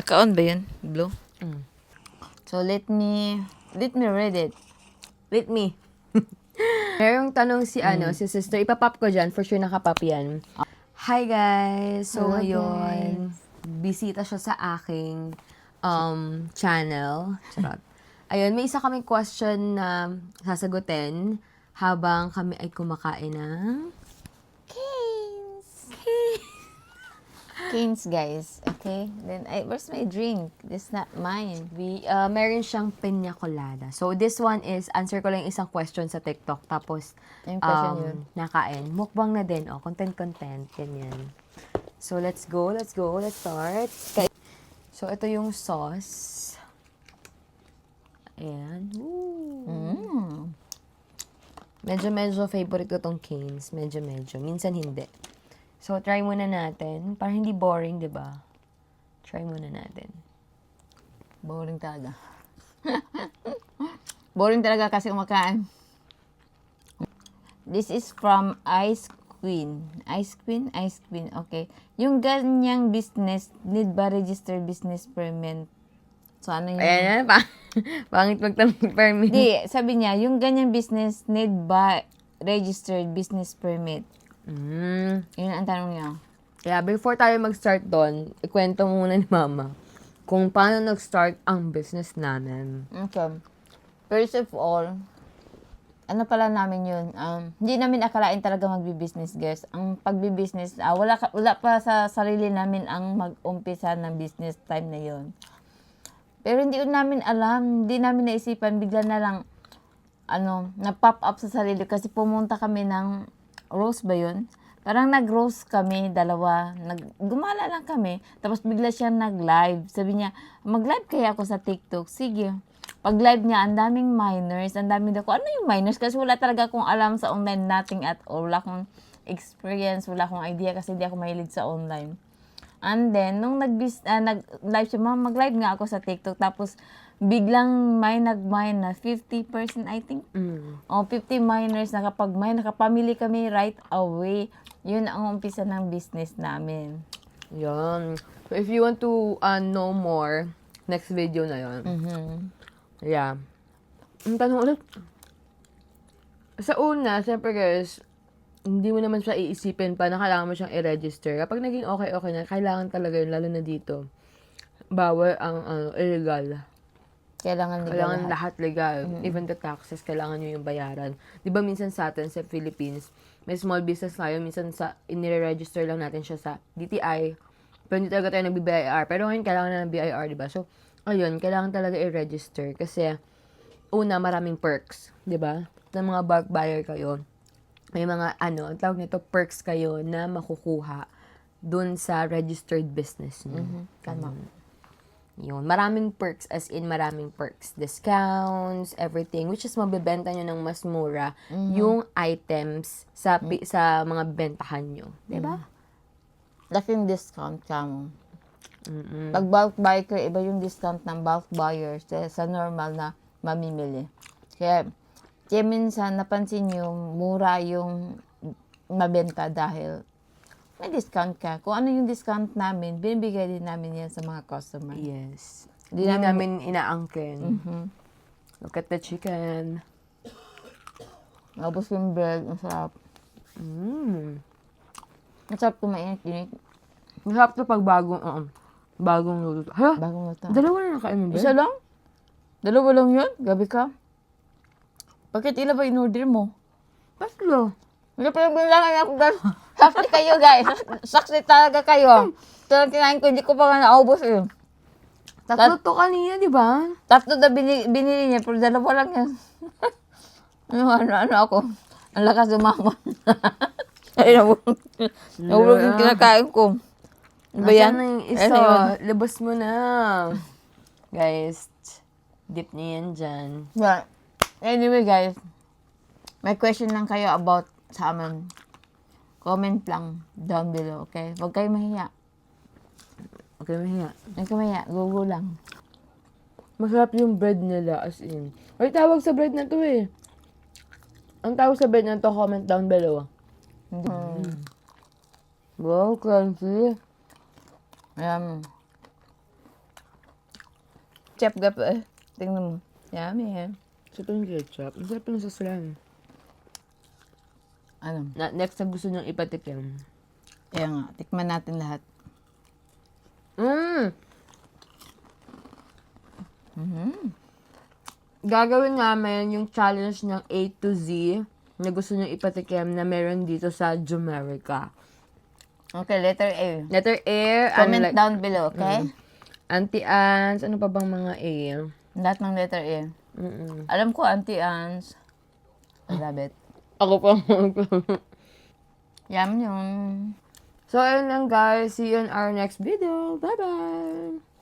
Naka-on ba yun? Blue? Mm. So, let me read it. Let me. Merong tanong si si sister. Ipapop ko dyan. For sure nakapop yan. Hi guys! So Hello, ngayon, bisita siya sa aking channel. Charot. Ayun, may isa kaming question na sasagutin habang kami ay kumakain ng Canes, guys. Okay? Then, where's my drink? This not mine. meron siyang piña colada. So, this one is, answer ko lang isang question sa TikTok. Tapos, Yung question yun. nakain. Mukbang na din, content, ganyan. So, let's go, let's start. So, ito yung sauce. Ayan. Medyo favorite ko tong Cane's. Medyo. Minsan hindi. So, try muna natin. Para hindi boring, di ba? Try muna natin. Boring talaga. Boring talaga kasi kumakain. This is from Ice Queen. Ice Queen? Okay. Yung ganyang business, need ba registered business permit? So, ano yun? Ayan, pangit magtanong permit. Di, sabi niya, yung ganyang business, need ba registered business permit? Yun ang tanong niya. Kaya before tayo mag-start doon, ikwento muna ni Mama kung paano nag-start ang business namin. Okay. First of all, ano pala namin yun? Hindi namin akalain talaga magbi-business, guys. Ang pagbi-business, wala pa sa sarili namin ang mag-umpisa ng business time na yun. Pero hindi namin alam, hindi namin naisipan, bigla na lang, na-pop up sa sarili kasi pumunta kami ng Rose ba yun? Parang nag-rose kami, dalawa. Gumala lang kami. Tapos bigla siya nag-live. Sabi niya, mag-live kaya ako sa TikTok. Sige. Pag-live niya, ang daming minors. Ang daming ako. Ano yung minors? Kasi wala talaga akong alam sa online, nothing at all. Wala akong experience, wala akong idea kasi hindi ako mahilig sa online. And then, nung nag-live siya, mag-live nga ako sa TikTok. Tapos, biglang may nag-mine na 50% I think. 50 miners na kapag may nakapamili kami right away. Yun ang umpisa ng business namin. Yan. So, if you want to know more, next video na yon. Yeah. Ang tanong ulit, sa una, siyempre guys, hindi mo naman siya iisipin pa na kailangan mo siyang i-register. Kapag naging okay na, kailangan talaga yun, lalo na dito. Bawal ang illegal. Kailangan lahat legal. Even the taxes, kailangan nyo yung bayaran. Di ba minsan sa atin, sa Philippines, may small business tayo, minsan inire-register lang natin siya sa DTI, pero hindi talaga tayo nag-BIR. Pero ngayon, kailangan na ng BIR, di ba? So, ayun, kailangan talaga i-register kasi, una, maraming perks, di ba? Sa mga bulk buyer kayo, may mga, ang tawag nito, perks kayo na makukuha dun sa registered business nyo. Tama. Yun. Maraming perks, as in maraming perks. Discounts, everything. Which is mabibenta nyo ng mas mura yung items sa mga bentahan nyo. Diba? Laking discount ka mo. Pag bulk buyer ka, iba yung discount ng bulk buyers sa normal na mamimili. Kaya minsan napansin nyo, mura yung mabenta dahil may discount ka. Kung ano yung discount namin, binibigay din namin yan sa mga customer. Yes. Hindi namin inaangkin. Look at the chicken. Tapos yung bread, masarap. Masarap kumainit-init. Masarap to pag bagong luto. Hala? Bagong luto. Dalawa na nakain mo ba? Isa lang? Dalawa lang yun? Gabi ka? Bakit ilan ba in-order mo? Tatlo. Hindi pa yung bilangan ako, guys. Saksi kayo, guys. Saksi talaga kayo. Talagang kinain ko, hindi ko pa nga naubos yun. Tatlo to kanina, di ba? Tatlo na binili niya, pero dalawa lang yan. ano ako? Ang lakas umamon. Ay, nahulog yung kinakain ko. Ano ba yan? Asan na yung isa? Ano yun? Labas mo na. Guys, dip niyo yan dyan. Yeah. Anyway, guys. May question lang kayo about sa amin. Comment lang down below, okay? Huwag kayo mahiya. Okay, mahiya. Huwag kayo mahiya. Go lang. Masarap yung bread nila, as in. Ay, tawag sa bread na to eh. Ang tawag sa bread na to, comment down below. Wow, crunchy. Ayan. ketchup gap eh. Tingnan mo. Yummy eh. Sa yung ketchup. Ang sarap yung saslan. Ano? Next na gusto niyong ipatikim. Kaya nga, tikman natin lahat. Gagawin namin yung challenge ng A to Z na gusto niyong ipatikim na meron dito sa Jumerica. Okay, letter A. Letter A, Comment down below, okay? Auntie Anne's, ano pa bang mga A? Lahat ng letter A. Alam ko, Auntie Anne's. I love it. Ako pa. Yum yun. So, ayun lang guys. See you in our next video. Bye-bye!